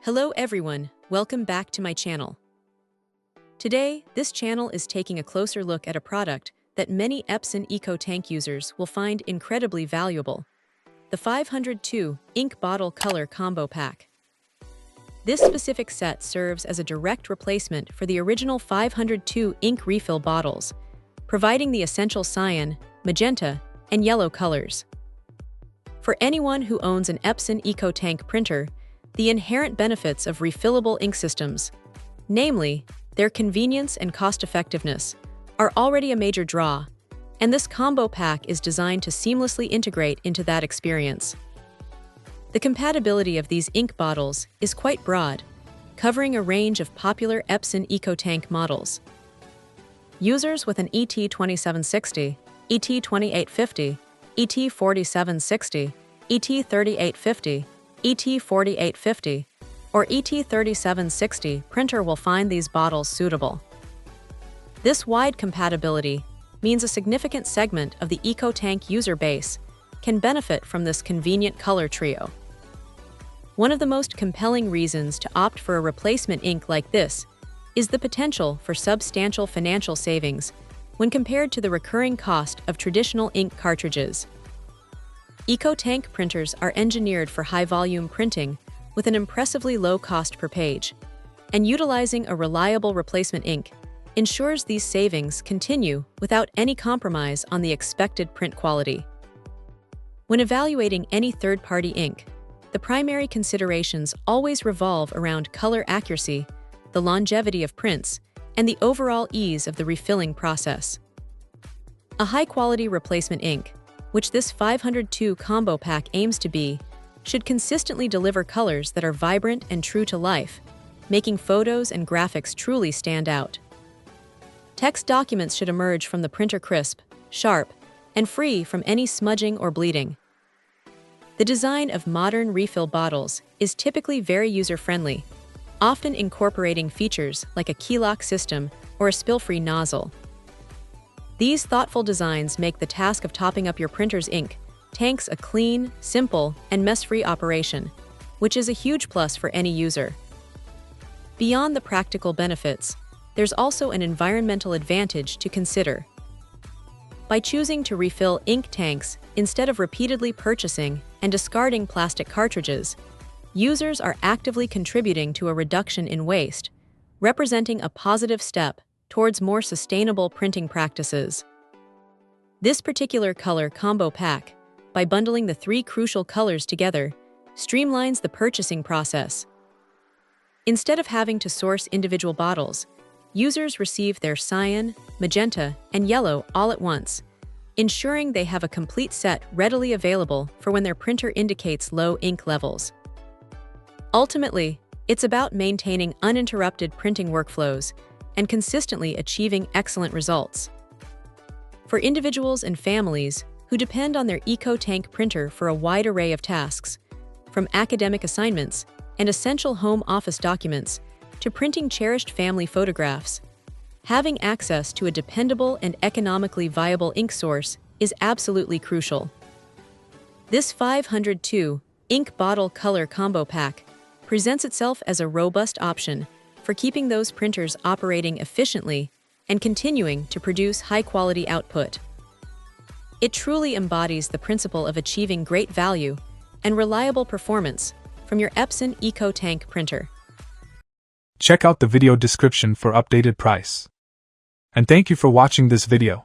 Hello everyone, welcome back to my channel. Today, this channel is taking a closer look at a product that many Epson EcoTank users will find incredibly valuable: the 502 Ink Bottle Color Combo Pack. This specific set serves as a direct replacement for the original 502 ink refill bottles, providing the essential cyan, magenta, and yellow colors. For anyone who owns an Epson EcoTank printer, the inherent benefits of refillable ink systems, namely their convenience and cost-effectiveness, are already a major draw, and this combo pack is designed to seamlessly integrate into that experience. The compatibility of these ink bottles is quite broad, covering a range of popular Epson EcoTank models. Users with an ET2760, ET2850, ET4760, ET3850, ET4850, or ET3760 printer will find these bottles suitable. This wide compatibility means a significant segment of the EcoTank user base can benefit from this convenient color trio. One of the most compelling reasons to opt for a replacement ink like this is the potential for substantial financial savings when compared to the recurring cost of traditional ink cartridges. EcoTank printers are engineered for high-volume printing with an impressively low cost per page, and utilizing a reliable replacement ink ensures these savings continue without any compromise on the expected print quality. When evaluating any third-party ink, the primary considerations always revolve around color accuracy, the longevity of prints, and the overall ease of the refilling process. A high-quality replacement ink, which this 502 combo pack aims to be, should consistently deliver colors that are vibrant and true to life, making photos and graphics truly stand out. Text documents should emerge from the printer crisp, sharp, and free from any smudging or bleeding. The design of modern refill bottles is typically very user-friendly, often incorporating features like a key lock system or a spill-free nozzle. These thoughtful designs make the task of topping up your printer's ink tanks a clean, simple, and mess-free operation, which is a huge plus for any user. Beyond the practical benefits, there's also an environmental advantage to consider. By choosing to refill ink tanks instead of repeatedly purchasing and discarding plastic cartridges, users are actively contributing to a reduction in waste, representing a positive step towards more sustainable printing practices. This particular color combo pack, by bundling the three crucial colors together, streamlines the purchasing process. Instead of having to source individual bottles, users receive their cyan, magenta, and yellow all at once, ensuring they have a complete set readily available for when their printer indicates low ink levels. Ultimately, it's about maintaining uninterrupted printing workflows and consistently achieving excellent results. For individuals and families who depend on their EcoTank printer for a wide array of tasks, from academic assignments and essential home office documents to printing cherished family photographs, having access to a dependable and economically viable ink source is absolutely crucial. This 502 Ink Bottle Color Combo Pack presents itself as a robust option for keeping those printers operating efficiently and continuing to produce high-quality output. It truly embodies the principle of achieving great value and reliable performance from your Epson EcoTank printer. Check out the video description for updated price. And thank you for watching this video.